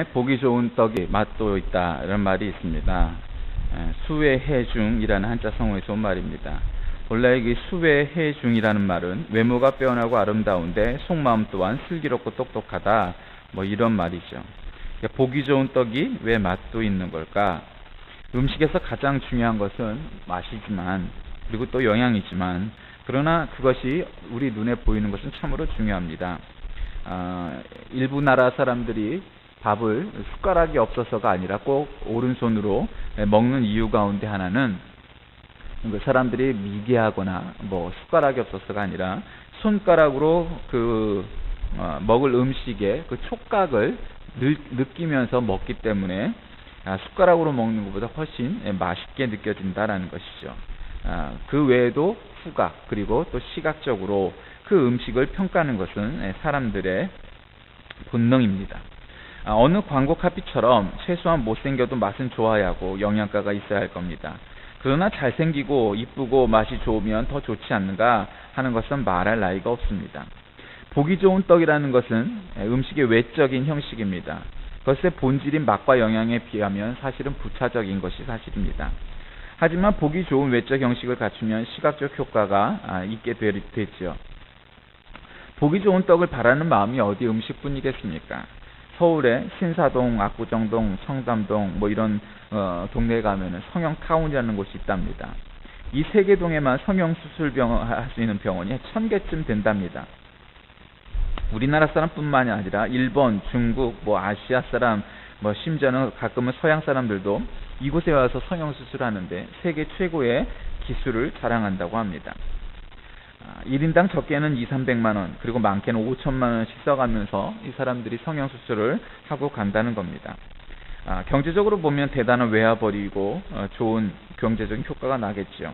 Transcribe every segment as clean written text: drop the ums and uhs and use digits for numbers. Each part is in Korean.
보기 좋은 떡이 맛도 있다 이런 말이 있습니다. 수외해중이라는 한자 성어에서 온 말입니다. 본래 이 수외해중이라는 말은 외모가 빼어나고 아름다운데 속마음 또한 슬기롭고 똑똑하다 뭐 이런 말이죠. 보기 좋은 떡이 왜 맛도 있는 걸까? 음식에서 가장 중요한 것은 맛이지만 그리고 또 영양이지만 그러나 그것이 우리 눈에 보이는 것은 참으로 중요합니다. 일부 나라 사람들이 밥을 숟가락이 없어서가 아니라 꼭 오른손으로 먹는 이유 가운데 하나는 사람들이 미개하거나 뭐 숟가락이 없어서가 아니라 손가락으로 먹을 음식의 그 촉각을 느끼면서 먹기 때문에 숟가락으로 먹는 것보다 훨씬 맛있게 느껴진다라는 것이죠. 그 외에도 후각 그리고 또 시각적으로 그 음식을 평가하는 것은 사람들의 본능입니다. 어느 광고 카피처럼 최소한 못생겨도 맛은 좋아야 하고 영양가가 있어야 할 겁니다. 그러나 잘생기고 이쁘고 맛이 좋으면 더 좋지 않는가 하는 것은 말할 나위가 없습니다. 보기 좋은 떡이라는 것은 음식의 외적인 형식입니다. 그것의 본질인 맛과 영양에 비하면 사실은 부차적인 것이 사실입니다. 하지만 보기 좋은 외적 형식을 갖추면 시각적 효과가 있게 되죠. 보기 좋은 떡을 바라는 마음이 어디 음식뿐이겠습니까? 서울의 신사동, 압구정동, 청담동 뭐 이런 동네에 가면은 성형타운이라는 곳이 있답니다. 이 세 개 동에만 성형수술병원 할 수 있는 병원이 1000개쯤 된답니다. 우리나라 사람뿐만이 아니라 일본, 중국, 뭐 아시아 사람, 뭐 심지어는 가끔은 서양 사람들도 이곳에 와서 성형수술하는데 세계 최고의 기술을 자랑한다고 합니다. 1인당 적게는 200~300만원 그리고 많게는 5천만원씩 써가면서 이 사람들이 성형수술을 하고 간다는 겁니다. 경제적으로 보면 대단한 외화벌이고 좋은 경제적인 효과가 나겠죠.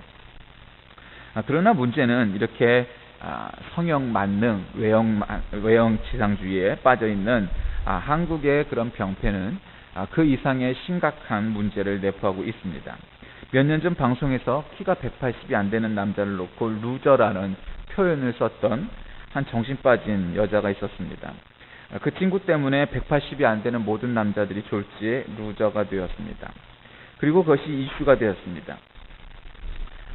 그러나 문제는 이렇게 성형 만능, 외형 지상주의에 빠져있는 한국의 그런 병폐는 그 이상의 심각한 문제를 내포하고 있습니다. 몇 년 전 방송에서 키가 180이 안 되는 남자를 놓고 루저라는 표현을 썼던 한 정신 빠진 여자가 있었습니다. 그 친구 때문에 180이 안 되는 모든 남자들이 졸지에 루저가 되었습니다. 그리고 그것이 이슈가 되었습니다.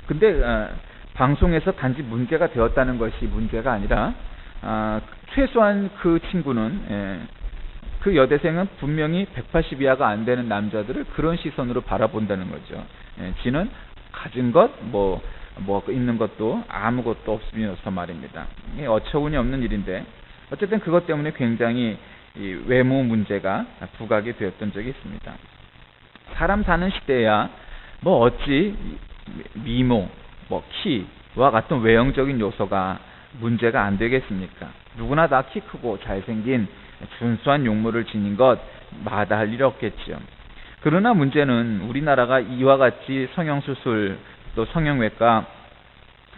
근데 방송에서 단지 문제가 되었다는 것이 문제가 아니라 최소한 그 친구는 그 여대생은 분명히 180 이하가 안 되는 남자들을 그런 시선으로 바라본다는 거죠. 지는 가진 것, 뭐 있는 것도 아무것도 없으면서 말입니다. 이게 어처구니 없는 일인데 어쨌든 그것 때문에 굉장히 이 외모 문제가 부각이 되었던 적이 있습니다. 사람 사는 시대야 뭐 어찌 미모, 뭐 키와 같은 외형적인 요소가 문제가 안 되겠습니까? 누구나 다 키 크고 잘생긴 준수한 용모를 지닌 것 마다할 일 없겠지요. 그러나 문제는 우리나라가 이와 같이 성형수술 또 성형외과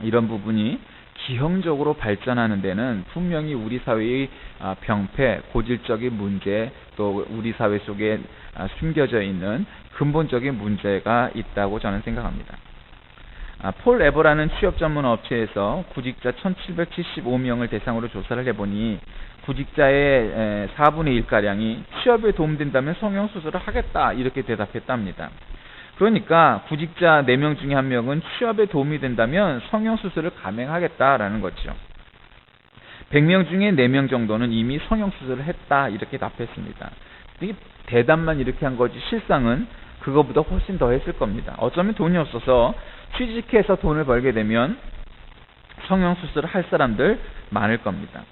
이런 부분이 기형적으로 발전하는 데는 분명히 우리 사회의 병폐, 고질적인 문제 또 우리 사회 속에 숨겨져 있는 근본적인 문제가 있다고 저는 생각합니다. 폴 에버라는 취업 전문 업체에서 구직자 1775명을 대상으로 조사를 해보니 구직자의 4분의 1가량이 취업에 도움된다면 성형수술을 하겠다 이렇게 대답했답니다. 그러니까 구직자 4명 중에 1명은 취업에 도움이 된다면 성형수술을 감행하겠다라는 거죠. 100명 중에 4명 정도는 이미 성형수술을 했다 이렇게 답했습니다. 이게 대답만 이렇게 한 거지 실상은 그거보다 훨씬 더 했을 겁니다. 어쩌면 돈이 없어서 취직해서 돈을 벌게 되면 성형수술을 할 사람들 많을 겁니다.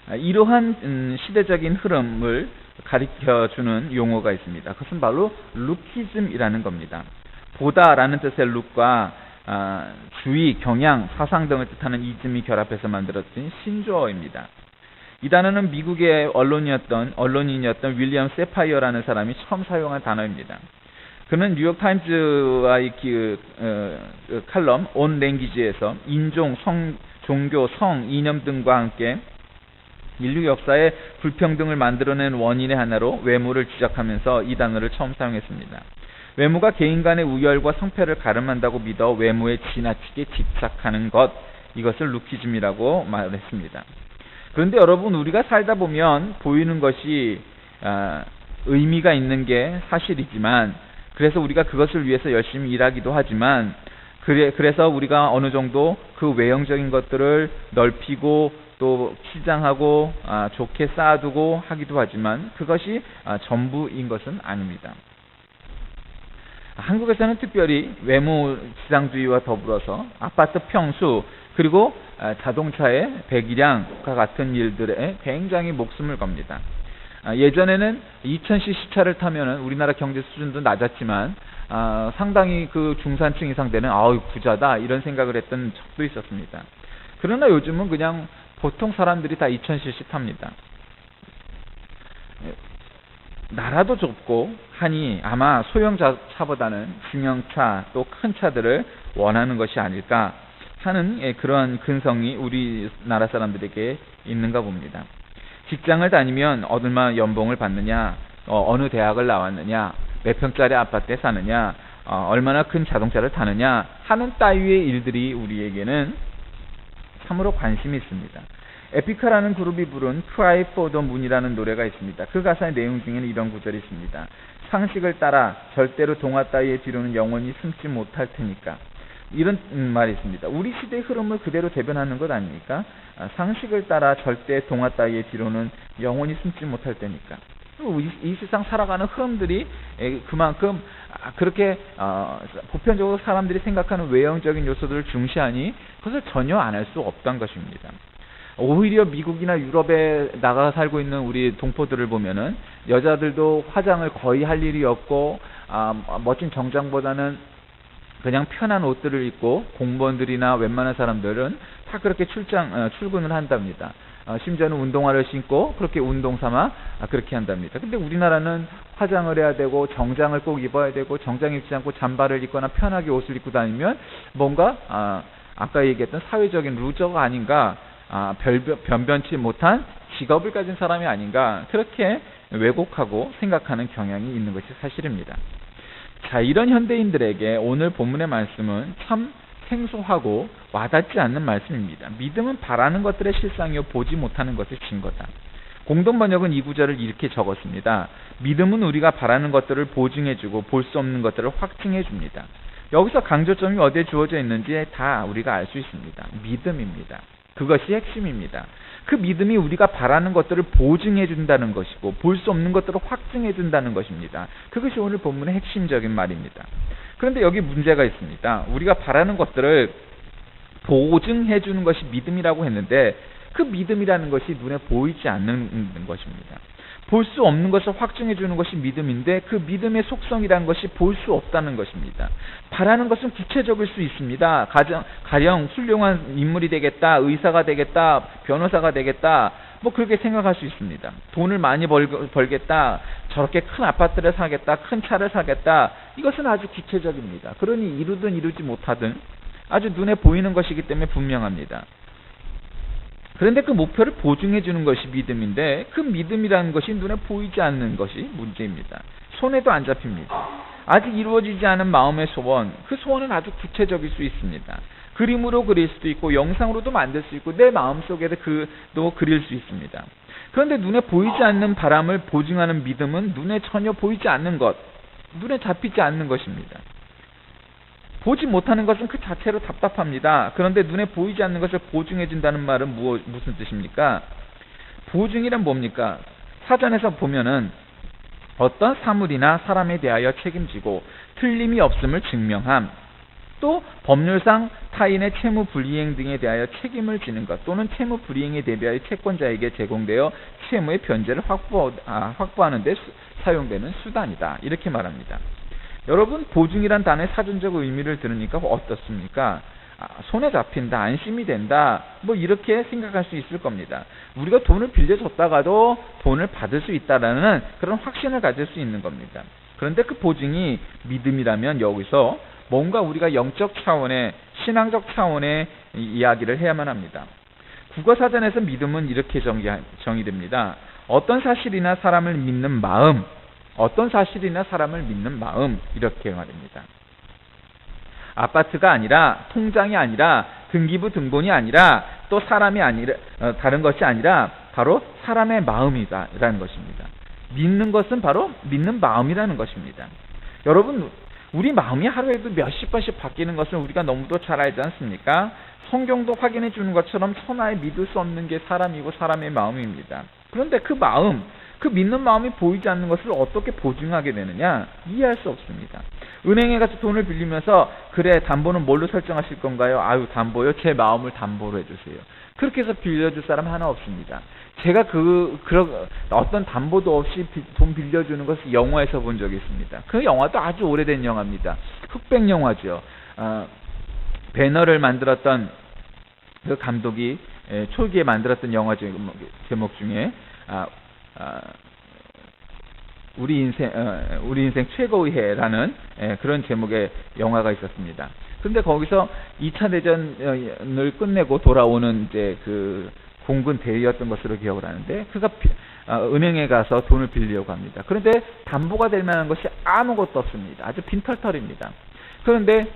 이러한 시대적인 흐름을 가리켜주는 용어가 있습니다. 그것은 바로 루키즘이라는 겁니다. 보다라는 뜻의 룩과 주의, 경향, 사상 등을 뜻하는 이즘이 결합해서 만들어진 신조어입니다. 이 단어는 미국의 언론인이었던 윌리엄 세파이어라는 사람이 처음 사용한 단어입니다. 그는 뉴욕타임즈와의 칼럼 온 랭귀지에서 인종, 종교, 성, 이념 등과 함께 인류 역사의 불평등을 만들어낸 원인의 하나로 외모를 지적하면서 이 단어를 처음 사용했습니다. 외모가 개인 간의 우열과 성패를 가름한다고 믿어 외모에 지나치게 집착하는 것, 이것을 루키즘이라고 말했습니다. 그런데 여러분 우리가 살다 보면 보이는 것이 의미가 있는 게 사실이지만, 그래서 우리가 그것을 위해서 열심히 일하기도 하지만, 그래서 우리가 어느 정도 그 외형적인 것들을 넓히고 또 치장하고 좋게 쌓아두고 하기도 하지만, 그것이 전부인 것은 아닙니다. 한국에서는 특별히 외모 지상주의와 더불어서 아파트 평수, 그리고 자동차의 배기량과 같은 일들에 굉장히 목숨을 겁니다. 예전에는 2000cc 차를 타면은 우리나라 경제 수준도 낮았지만 상당히 그 중산층 이상 되는 부자다 이런 생각을 했던 적도 있었습니다. 그러나 요즘은 그냥 보통 사람들이 다 2000cc 탑니다. 나라도 좁고 하니 아마 소형차보다는 중형차 또 큰 차들을 원하는 것이 아닐까 하는 그러한 근성이 우리나라 사람들에게 있는가 봅니다. 직장을 다니면 얼마 연봉을 받느냐, 어느 대학을 나왔느냐, 몇 평짜리 아파트에 사느냐, 얼마나 큰 자동차를 타느냐 하는 따위의 일들이 우리에게는 참으로 관심이 있습니다. 에피카라는 그룹이 부른 Cry for the Moon이라는 노래가 있습니다. 그 가사의 내용 중에는 이런 구절이 있습니다. 상식을 따라 절대로 동화 따위의 뒤로는 영원히 숨지 못할 테니까. 이런 말이 있습니다. 우리 시대의 흐름을 그대로 대변하는 것 아닙니까? 상식을 따라 절대 동화 따위의 뒤로는 영원히 숨지 못할 테니까. 이 세상 살아가는 흐름들이 그만큼 그렇게 보편적으로 사람들이 생각하는 외형적인 요소들을 중시하니 그것을 전혀 안 할 수 없다는 것입니다. 오히려 미국이나 유럽에 나가 살고 있는 우리 동포들을 보면은 여자들도 화장을 거의 할 일이 없고 멋진 정장보다는 그냥 편한 옷들을 입고 공무원들이나 웬만한 사람들은 다 그렇게 출근을 한답니다. 심지어는 운동화를 신고 그렇게 운동 삼아 그렇게 한답니다. 근데 우리나라는 화장을 해야 되고 정장을 꼭 입어야 되고 정장 입지 않고 잠바를 입거나 편하게 옷을 입고 다니면 뭔가 아까 얘기했던 사회적인 루저가 아닌가, 변변치 못한 직업을 가진 사람이 아닌가, 그렇게 왜곡하고 생각하는 경향이 있는 것이 사실입니다. 자, 이런 현대인들에게 오늘 본문의 말씀은 참 생소하고 와닿지 않는 말씀입니다. 믿음은 바라는 것들의 실상이요 보지 못하는 것의 증거다. 공동번역은 이 구절을 이렇게 적었습니다. 믿음은 우리가 바라는 것들을 보증해주고 볼 수 없는 것들을 확증해줍니다. 여기서 강조점이 어디에 주어져 있는지 다 우리가 알 수 있습니다. 믿음입니다. 그것이 핵심입니다. 그 믿음이 우리가 바라는 것들을 보증해준다는 것이고 볼 수 없는 것들을 확증해준다는 것입니다. 그것이 오늘 본문의 핵심적인 말입니다. 그런데 여기 문제가 있습니다. 우리가 바라는 것들을 보증해주는 것이 믿음이라고 했는데 그 믿음이라는 것이 눈에 보이지 않는 것입니다. 볼 수 없는 것을 확증해주는 것이 믿음인데 그 믿음의 속성이라는 것이 볼 수 없다는 것입니다. 바라는 것은 구체적일 수 있습니다. 가령 훌륭한 인물이 되겠다, 의사가 되겠다, 변호사가 되겠다, 뭐 그렇게 생각할 수 있습니다. 돈을 많이 벌겠다, 저렇게 큰 아파트를 사겠다, 큰 차를 사겠다, 이것은 아주 구체적입니다. 그러니 이루든 이루지 못하든 아주 눈에 보이는 것이기 때문에 분명합니다. 그런데 그 목표를 보증해 주는 것이 믿음인데 그 믿음이라는 것이 눈에 보이지 않는 것이 문제입니다. 손에도 안 잡힙니다. 아직 이루어지지 않은 마음의 소원, 그 소원은 아주 구체적일 수 있습니다. 그림으로 그릴 수도 있고 영상으로도 만들 수 있고 내 마음속에도 그릴 수 있습니다. 그런데 눈에 보이지 않는 바람을 보증하는 믿음은 눈에 전혀 보이지 않는 것, 눈에 잡히지 않는 것입니다. 보지 못하는 것은 그 자체로 답답합니다. 그런데 눈에 보이지 않는 것을 보증해준다는 말은 무슨 뜻입니까? 보증이란 뭡니까? 사전에서 보면은 어떤 사물이나 사람에 대하여 책임지고 틀림이 없음을 증명함, 또 법률상 타인의 채무 불이행 등에 대하여 책임을 지는 것, 또는 채무 불이행에 대비하여 채권자에게 제공되어 채무의 변제를 확보하는 데 사용되는 수단이다. 이렇게 말합니다. 여러분, 보증이란 단어의 사전적 의미를 들으니까 어떻습니까? 손에 잡힌다, 안심이 된다, 뭐 이렇게 생각할 수 있을 겁니다. 우리가 돈을 빌려줬다가도 돈을 받을 수 있다라는 그런 확신을 가질 수 있는 겁니다. 그런데 그 보증이 믿음이라면 여기서 뭔가 우리가 영적 차원의, 신앙적 차원의 이야기를 해야만 합니다. 국어사전에서 믿음은 이렇게 정의됩니다. 어떤 사실이나 사람을 믿는 마음, 어떤 사실이나 사람을 믿는 마음, 이렇게 말입니다. 아파트가 아니라, 통장이 아니라, 등기부 등본이 아니라, 또 사람이 아니라, 다른 것이 아니라 바로 사람의 마음이다라는 것입니다. 믿는 것은 바로 믿는 마음이라는 것입니다. 여러분, 우리 마음이 하루에도 몇십 번씩 바뀌는 것을 우리가 너무도 잘 알지 않습니까? 성경도 확인해 주는 것처럼 천하에 믿을 수 없는 게 사람이고 사람의 마음입니다. 그런데 그 마음, 그 믿는 마음이 보이지 않는 것을 어떻게 보증하게 되느냐? 이해할 수 없습니다. 은행에 가서 돈을 빌리면서 그래, 담보는 뭘로 설정하실 건가요? 아유, 담보요? 제 마음을 담보로 해주세요. 그렇게 해서 빌려줄 사람 하나 없습니다. 제가 어떤 담보도 없이 돈 빌려주는 것을 영화에서 본 적이 있습니다. 그 영화도 아주 오래된 영화입니다. 흑백 영화죠. 배너를 만들었던 그 감독이 초기에 만들었던 영화 제목 중에 우리 인생 최고의 해라는 그런 제목의 영화가 있었습니다. 그런데 거기서 2차 대전을 끝내고 돌아오는 이제 그 공군 대위였던 것으로 기억을 하는데, 그가 은행에 가서 돈을 빌리려고 합니다. 그런데 담보가 될 만한 것이 아무것도 없습니다. 아주 빈털털입니다. 그런데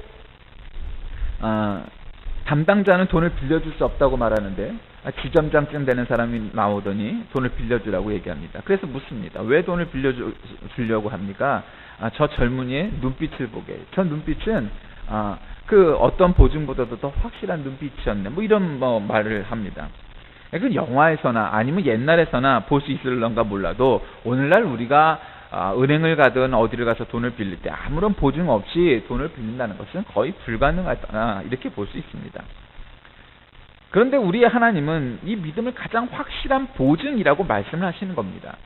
담당자는 돈을 빌려줄 수 없다고 말하는데, 지점장쯤 되는 사람이 나오더니 돈을 빌려주라고 얘기합니다. 그래서 묻습니다. 왜 돈을 빌려주려고 합니까? 저 젊은이의 눈빛을 보게. 저 눈빛은 그 어떤 보증보다도 더 확실한 눈빛이었네. 뭐 이런 말을 합니다. 그 영화에서나 아니면 옛날에서나 볼 수 있을런가 몰라도, 오늘날 우리가 은행을 가든 어디를 가서 돈을 빌릴 때 아무런 보증 없이 돈을 빌린다는 것은 거의 불가능하다, 이렇게 볼 수 있습니다. 그런데 우리의 하나님은 이 믿음을 가장 확실한 보증이라고 말씀을 하시는 겁니다.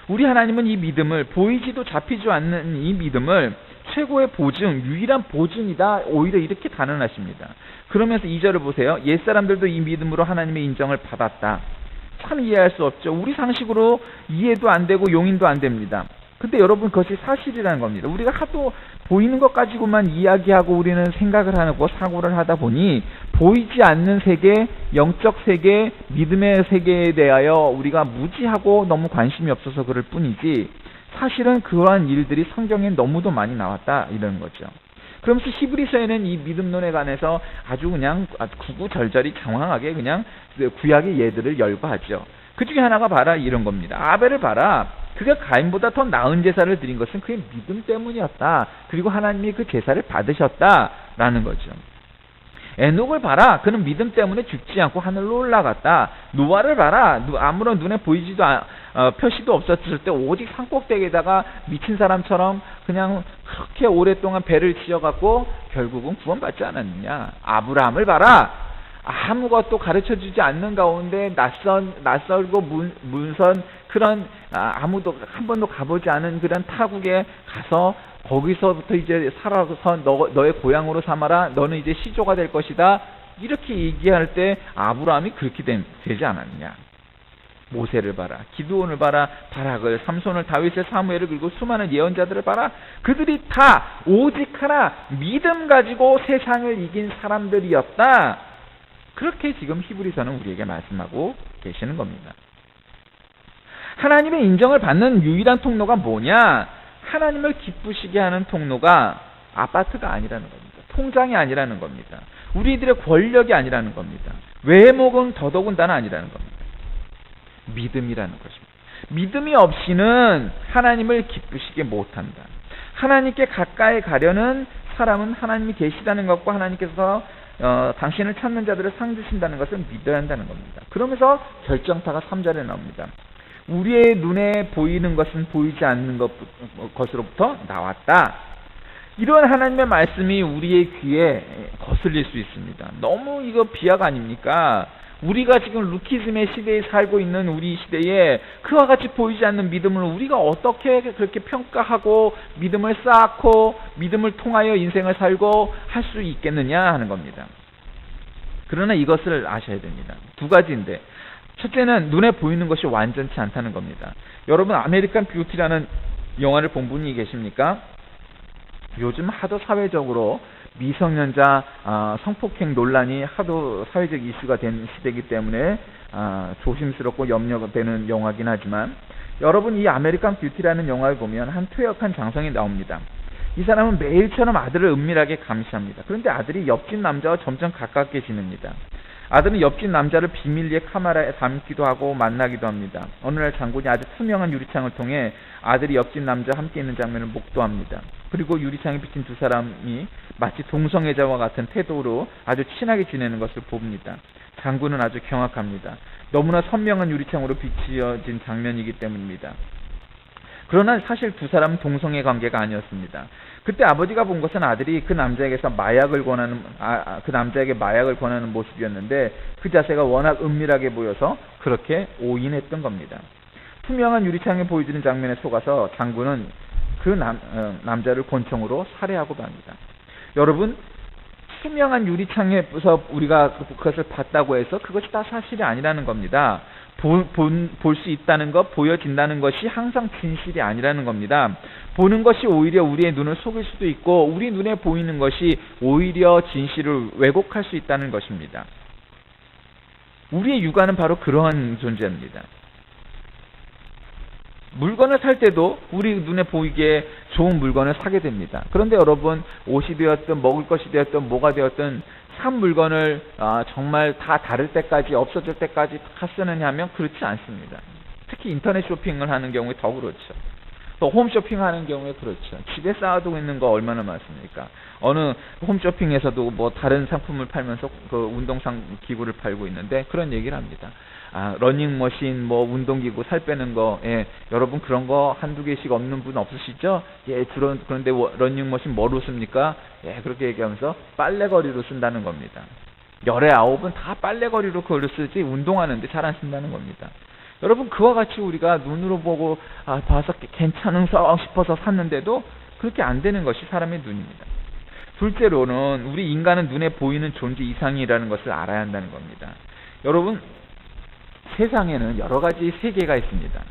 우리 하나님은 이 믿음을, 보이지도 잡히지 않는 이 믿음을 최고의 보증, 유일한 보증이다, 오히려 이렇게 단언하십니다. 그러면서 2절을 보세요. 옛사람들도 이 믿음으로 하나님의 인정을 받았다. 참 이해할 수 없죠. 우리 상식으로 이해도 안 되고 용인도 안 됩니다. 근데 여러분, 그것이 사실이라는 겁니다. 우리가 하도 보이는 것 가지고만 이야기하고 우리는 생각을 하고 사고를 하다 보니, 보이지 않는 세계, 영적 세계, 믿음의 세계에 대하여 우리가 무지하고 너무 관심이 없어서 그럴 뿐이지, 사실은 그러한 일들이 성경에 너무도 많이 나왔다, 이런 거죠. 그러면서 히브리서에는 이 믿음론에 관해서 아주 그냥 구구절절히 장황하게 그냥 구약의 예들을 열거하죠. 그 중에 하나가 봐라, 이런 겁니다. 아벨을 봐라. 그가 가인보다 더 나은 제사를 드린 것은 그의 믿음 때문이었다. 그리고 하나님이 그 제사를 받으셨다라는 거죠. 에녹을 봐라. 그는 믿음 때문에 죽지 않고 하늘로 올라갔다. 노아를 봐라. 아무런 눈에 보이지도 표시도 없었을 때 오직 산꼭대기에다가 미친 사람처럼 그냥 그렇게 오랫동안 배를 지어갖고 결국은 구원받지 않았느냐. 아브라함을 봐라. 아무것도 가르쳐주지 않는 가운데 낯설고 문선 그런 아무도 한 번도 가보지 않은 그런 타국에 가서 거기서부터 이제 살아서 너의 고향으로 삼아라. 너는 이제 시조가 될 것이다. 이렇게 얘기할 때 아브라함이 그렇게 되지 않았느냐. 모세를 봐라. 기드온을 봐라. 바락을, 삼손을, 다윗을, 사무엘을, 그리고 수많은 예언자들을 봐라. 그들이 다 오직 하나 믿음 가지고 세상을 이긴 사람들이었다. 그렇게 지금 히브리서는 우리에게 말씀하고 계시는 겁니다. 하나님의 인정을 받는 유일한 통로가 뭐냐? 하나님을 기쁘시게 하는 통로가 아파트가 아니라는 겁니다. 통장이 아니라는 겁니다. 우리들의 권력이 아니라는 겁니다. 외모는 더더군다나 아니라는 겁니다. 믿음이라는 것입니다. 믿음이 없이는 하나님을 기쁘시게 못한다. 하나님께 가까이 가려는 사람은 하나님이 계시다는 것과 하나님께서 당신을 찾는 자들을 상 주신다는 것을 믿어야 한다는 겁니다. 그러면서 결정타가 3절에 나옵니다. 우리의 눈에 보이는 것은 보이지 않는 것으로부터 나왔다. 이런 하나님의 말씀이 우리의 귀에 거슬릴 수 있습니다. 너무 이거 비약 아닙니까? 우리가 지금 루키즘의 시대에 살고 있는 우리 시대에 그와 같이 보이지 않는 믿음을 우리가 어떻게 그렇게 평가하고 믿음을 쌓고 믿음을 통하여 인생을 살고 할 수 있겠느냐 하는 겁니다. 그러나 이것을 아셔야 됩니다. 두 가지인데, 첫째는 눈에 보이는 것이 완전치 않다는 겁니다. 여러분, 아메리칸 뷰티라는 영화를 본 분이 계십니까? 요즘 하도 사회적으로 미성년자 성폭행 논란이 하도 사회적 이슈가 된 시대이기 때문에 조심스럽고 염려가 되는 영화긴 하지만, 여러분, 이 아메리칸 뷰티라는 영화를 보면 한 퇴역한 장성이 나옵니다. 이 사람은 매일처럼 아들을 은밀하게 감시합니다. 그런데 아들이 옆집 남자와 점점 가깝게 지냅니다. 아들은 옆집 남자를 비밀리에 카메라에 담기도 하고 만나기도 합니다. 어느 날 장군이 아주 투명한 유리창을 통해 아들이 옆집 남자와 함께 있는 장면을 목도합니다. 그리고 유리창에 비친 두 사람이 마치 동성애자와 같은 태도로 아주 친하게 지내는 것을 봅니다. 장군은 아주 경악합니다. 너무나 선명한 유리창으로 비치어진 장면이기 때문입니다. 그러나 사실 두 사람은 동성애 관계가 아니었습니다. 그때 아버지가 본 것은 아들이 그 남자에게서 그 남자에게 마약을 권하는 모습이었는데 그 자세가 워낙 은밀하게 보여서 그렇게 오인했던 겁니다. 투명한 유리창에 보여주는 장면에 속아서 장군은 그 남자를 권총으로 살해하고 맙니다. 여러분, 투명한 유리창에서 우리가 그것을 봤다고 해서 그것이 다 사실이 아니라는 겁니다. 볼 수 있다는 것, 보여진다는 것이 항상 진실이 아니라는 겁니다. 보는 것이 오히려 우리의 눈을 속일 수도 있고 우리 눈에 보이는 것이 오히려 진실을 왜곡할 수 있다는 것입니다. 우리의 육안은 바로 그러한 존재입니다. 물건을 살 때도 우리 눈에 보이게 좋은 물건을 사게 됩니다. 그런데 여러분, 옷이 되었든 먹을 것이 되었든 뭐가 되었든 산 물건을 정말 다 다를 때까지, 없어질 때까지 다 쓰느냐 하면 그렇지 않습니다. 특히 인터넷 쇼핑을 하는 경우에 더 그렇죠. 또 홈쇼핑 하는 경우에 그렇죠. 집에 쌓아두고 있는 거 얼마나 많습니까? 어느 홈쇼핑에서도 뭐 다른 상품을 팔면서 그 운동상 기구를 팔고 있는데 그런 얘기를 합니다. 러닝머신, 뭐 운동기구, 살 빼는 거, 예, 여러분 그런 거 한두 개씩 없는 분 없으시죠? 예, 그런데 러닝머신 뭐로 씁니까? 예, 그렇게 얘기하면서 빨래거리로 쓴다는 겁니다. 열의 9은 다 빨래거리로 그걸 쓰지 운동하는데 잘 안 쓴다는 겁니다. 여러분, 그와 같이 우리가 눈으로 보고 봐서 괜찮은서 싶어서 샀는데도 그렇게 안 되는 것이 사람의 눈입니다. 둘째로는 우리 인간은 눈에 보이는 존재 이상이라는 것을 알아야 한다는 겁니다. 여러분, 세상에는 여러 가지 세계가 있습니다.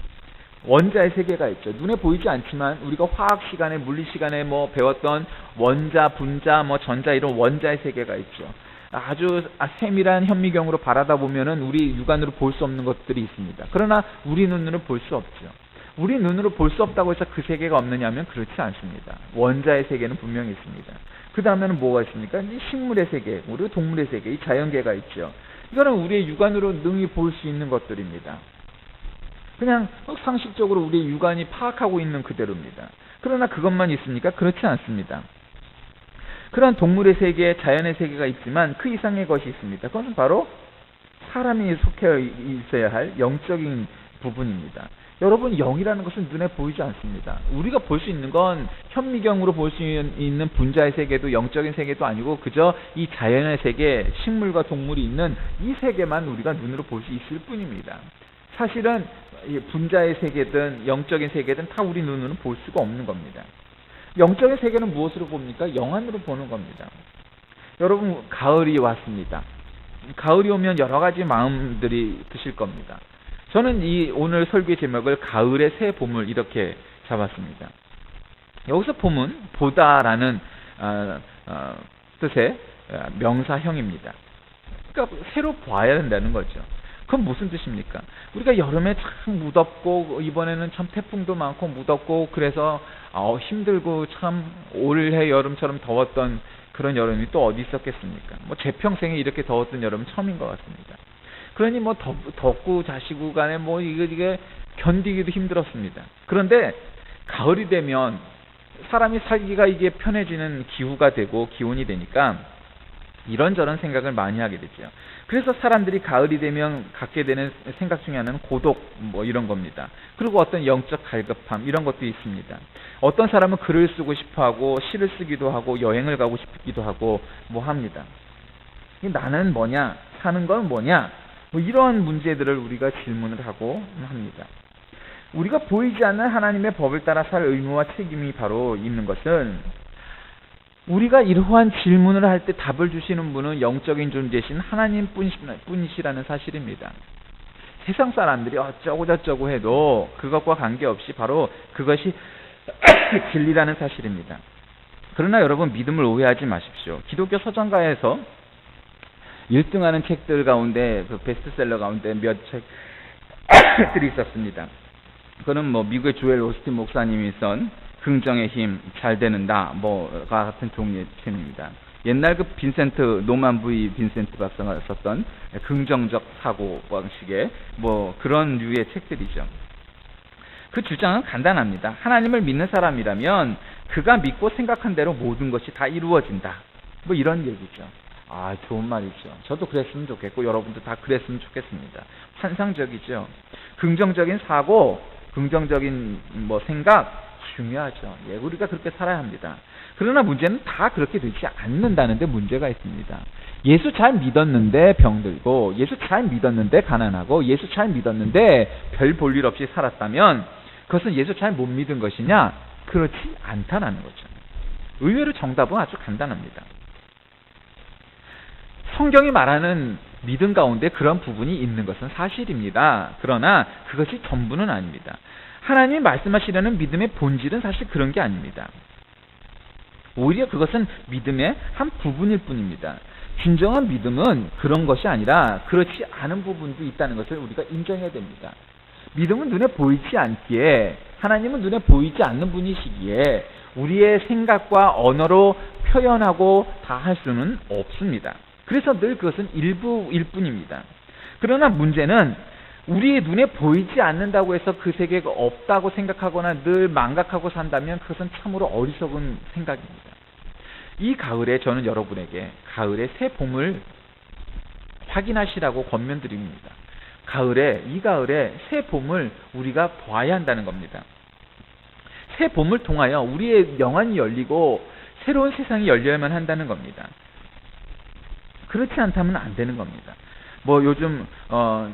원자의 세계가 있죠. 눈에 보이지 않지만 우리가 화학 시간에, 물리 시간에 뭐 배웠던 원자, 분자, 뭐 전자 이런 원자의 세계가 있죠. 아주 세밀한 현미경으로 바라다 보면은 우리 육안으로 볼 수 없는 것들이 있습니다. 그러나 우리 눈으로 볼 수 없죠. 우리 눈으로 볼 수 없다고 해서 그 세계가 없느냐면 그렇지 않습니다. 원자의 세계는 분명히 있습니다. 그 다음에는 뭐가 있습니까? 이 식물의 세계, 우리 동물의 세계, 이 자연계가 있죠. 이거는 우리의 육안으로 능히 볼 수 있는 것들입니다. 그냥 상식적으로 우리의 육안이 파악하고 있는 그대로입니다. 그러나 그것만 있습니까? 그렇지 않습니다. 그런 동물의 세계, 자연의 세계가 있지만 그 이상의 것이 있습니다. 그것은 바로 사람이 속해 있어야 할 영적인 부분입니다. 여러분, 영이라는 것은 눈에 보이지 않습니다. 우리가 볼 수 있는 건 현미경으로 볼 수 있는 분자의 세계도 영적인 세계도 아니고 그저 이 자연의 세계, 식물과 동물이 있는 이 세계만 우리가 눈으로 볼 수 있을 뿐입니다. 사실은 분자의 세계든 영적인 세계든 다 우리 눈으로는 볼 수가 없는 겁니다. 영적인 세계는 무엇으로 봅니까? 영안으로 보는 겁니다. 여러분, 가을이 왔습니다. 가을이 오면 여러 가지 마음들이 드실 겁니다. 저는 이 오늘 설교의 제목을 가을의 새 봄을 이렇게 잡았습니다. 여기서 봄은 보다라는 뜻의 명사형입니다. 그러니까 새로 봐야 된다는 거죠. 그건 무슨 뜻입니까? 우리가 여름에 참 무덥고 이번에는 참 태풍도 많고 무덥고 그래서 힘들고 참 올해 여름처럼 더웠던 그런 여름이 또 어디 있었겠습니까? 뭐 제 평생에 이렇게 더웠던 여름은 처음인 것 같습니다. 그러니 뭐 덥고 자시고 간에 뭐 이게 견디기도 힘들었습니다. 그런데 가을이 되면 사람이 살기가 이게 편해지는 기후가 되고 기온이 되니까 이런저런 생각을 많이 하게 되죠. 그래서 사람들이 가을이 되면 갖게 되는 생각 중에 하나는 고독 뭐 이런 겁니다. 그리고 어떤 영적 갈급함 이런 것도 있습니다. 어떤 사람은 글을 쓰고 싶어하고 시를 쓰기도 하고 여행을 가고 싶기도 하고 뭐 합니다. 나는 뭐냐? 사는 건 뭐냐? 뭐 이러한 문제들을 우리가 질문을 하고 합니다. 우리가 보이지 않는 하나님의 법을 따라 살 의무와 책임이 바로 있는 것은 우리가 이러한 질문을 할 때 답을 주시는 분은 영적인 존재신 하나님 뿐이시라는 사실입니다. 세상 사람들이 어쩌고 저쩌고 해도 그것과 관계없이 바로 그것이 진리라는 사실입니다. 그러나 여러분, 믿음을 오해하지 마십시오. 기독교 서정가에서 1등하는 책들 가운데 그 베스트셀러 가운데 몇 책들이 있었습니다. 그는 뭐 미국의 조엘 오스틴 목사님이 쓴 긍정의 힘, 잘 되는다, 뭐가 같은 종류의 책입니다. 옛날 그 빈센트 노만부이 빈센트 박사가 썼던 긍정적 사고 방식의 뭐 그런 류의 책들이죠. 그 주장은 간단합니다. 하나님을 믿는 사람이라면 그가 믿고 생각한 대로 모든 것이 다 이루어진다. 뭐 이런 얘기죠. 아, 좋은 말이죠. 저도 그랬으면 좋겠고 여러분도 다 그랬으면 좋겠습니다. 환상적이죠. 긍정적인 사고, 긍정적인 뭐 생각 중요하죠. 예, 우리가 그렇게 살아야 합니다. 그러나 문제는 다 그렇게 되지 않는다는데 문제가 있습니다. 예수 잘 믿었는데 병들고, 예수 잘 믿었는데 가난하고, 예수 잘 믿었는데 별 볼 일 없이 살았다면 그것은 예수 잘 못 믿은 것이냐? 그렇지 않다는 거죠. 의외로 정답은 아주 간단합니다. 성경이 말하는 믿음 가운데 그런 부분이 있는 것은 사실입니다. 그러나 그것이 전부는 아닙니다. 하나님이 말씀하시려는 믿음의 본질은 사실 그런 게 아닙니다. 오히려 그것은 믿음의 한 부분일 뿐입니다. 진정한 믿음은 그런 것이 아니라 그렇지 않은 부분도 있다는 것을 우리가 인정해야 됩니다. 믿음은 눈에 보이지 않기에, 하나님은 눈에 보이지 않는 분이시기에 우리의 생각과 언어로 표현하고 다 할 수는 없습니다. 그래서 늘 그것은 일부일 뿐입니다. 그러나 문제는 우리의 눈에 보이지 않는다고 해서 그 세계가 없다고 생각하거나 늘 망각하고 산다면 그것은 참으로 어리석은 생각입니다. 이 가을에 저는 여러분에게 가을의 새 봄을 확인하시라고 권면드립니다. 이 가을에 새 봄을 우리가 봐야 한다는 겁니다. 새 봄을 통하여 우리의 영안이 열리고 새로운 세상이 열려야만 한다는 겁니다. 그렇지 않다면 안 되는 겁니다. 뭐 요즘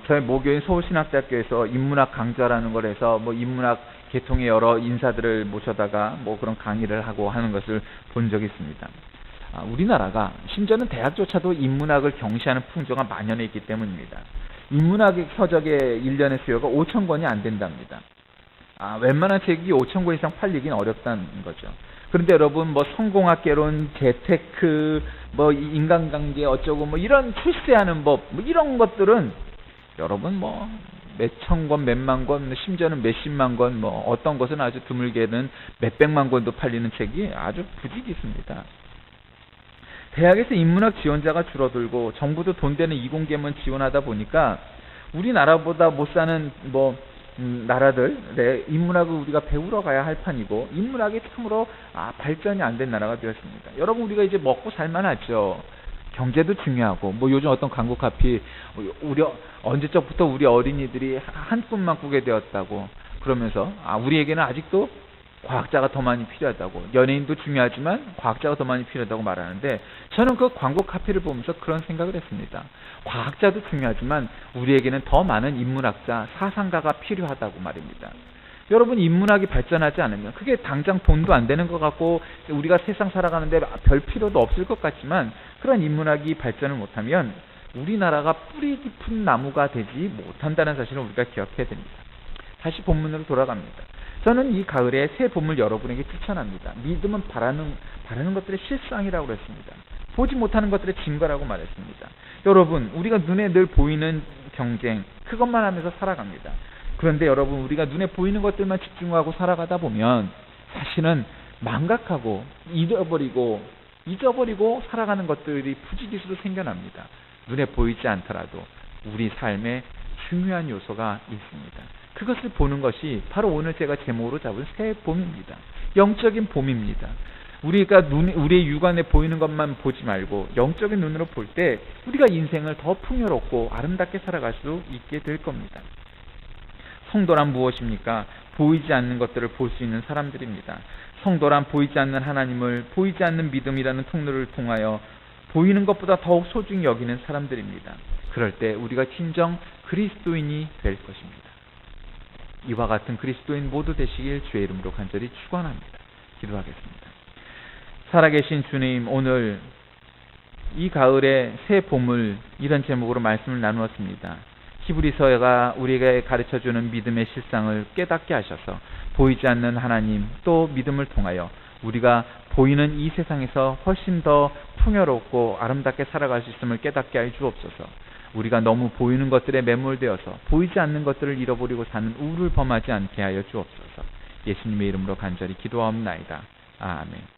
저희 모교인 서울신학대학교에서 인문학 강좌라는 걸 해서 뭐 인문학 계통의 여러 인사들을 모셔다가 뭐 그런 강의를 하고 하는 것을 본 적이 있습니다. 우리나라가 심지어는 대학조차도 인문학을 경시하는 풍조가 만연해 있기 때문입니다. 인문학 서적의 1년의 수요가 5,000권이 안 된답니다. 웬만한 책이 5,000권 이상 팔리긴 어렵다는 거죠. 그런데 여러분 뭐 성공학개론, 재테크, 뭐 인간관계 어쩌고 뭐 이런 출세하는 법, 뭐 이런 것들은 여러분 뭐 몇천 권, 몇만 권, 심지어는 몇십만 권, 뭐 어떤 것은 아주 드물게는 몇백만 권도 팔리는 책이 아주 부지기 있습니다. 대학에서 인문학 지원자가 줄어들고 정부도 돈 되는 이공계만 지원하다 보니까 우리나라보다 못 사는 뭐 나라들의 인문학을 우리가 배우러 가야 할 판이고 인문학이 참으로 발전이 안 된 나라가 되었습니다. 여러분 우리가 이제 먹고 살만하죠. 경제도 중요하고 뭐 요즘 어떤 광고 카피 우리 언제적부터 우리 어린이들이 한 꿈만 꾸게 되었다고 그러면서 우리에게는 아직도 과학자가 더 많이 필요하다고, 연예인도 중요하지만 과학자가 더 많이 필요하다고 말하는데 저는 그 광고 카피를 보면서 그런 생각을 했습니다. 과학자도 중요하지만 우리에게는 더 많은 인문학자, 사상가가 필요하다고 말입니다. 여러분 인문학이 발전하지 않으면 그게 당장 돈도 안 되는 것 같고 우리가 세상 살아가는데 별 필요도 없을 것 같지만 그런 인문학이 발전을 못하면 우리나라가 뿌리 깊은 나무가 되지 못한다는 사실을 우리가 기억해야 됩니다. 다시 본문으로 돌아갑니다. 저는 이 가을에 새 봄을 여러분에게 추천합니다. 믿음은 바라는 것들의 실상이라고 했습니다. 보지 못하는 것들의 증거라고 말했습니다. 여러분, 우리가 눈에 늘 보이는 경쟁, 그것만 하면서 살아갑니다. 그런데 여러분, 우리가 눈에 보이는 것들만 집중하고 살아가다 보면 사실은 망각하고 잊어버리고 살아가는 것들이 부지기수로 생겨납니다. 눈에 보이지 않더라도 우리 삶에 중요한 요소가 있습니다. 그것을 보는 것이 바로 오늘 제가 제목으로 잡은 새 봄입니다. 영적인 봄입니다. 우리가 우리의 육안에 보이는 것만 보지 말고 영적인 눈으로 볼 때 우리가 인생을 더 풍요롭고 아름답게 살아갈 수 있게 될 겁니다. 성도란 무엇입니까? 보이지 않는 것들을 볼 수 있는 사람들입니다. 성도란 보이지 않는 하나님을 보이지 않는 믿음이라는 통로를 통하여 보이는 것보다 더욱 소중히 여기는 사람들입니다. 그럴 때 우리가 진정 그리스도인이 될 것입니다. 이와 같은 그리스도인 모두 되시길 주의 이름으로 간절히 축원합니다. 기도하겠습니다. 살아계신 주님, 오늘 이 가을에 새 봄을 이런 제목으로 말씀을 나누었습니다. 히브리서가 우리에게 가르쳐주는 믿음의 실상을 깨닫게 하셔서 보이지 않는 하나님 또 믿음을 통하여 우리가 보이는 이 세상에서 훨씬 더 풍요롭고 아름답게 살아갈 수 있음을 깨닫게 하여 주옵소서. 우리가 너무 보이는 것들에 매몰되어서 보이지 않는 것들을 잃어버리고 사는 우를 범하지 않게 하여 주옵소서. 예수님의 이름으로 간절히 기도하옵나이다. 아멘.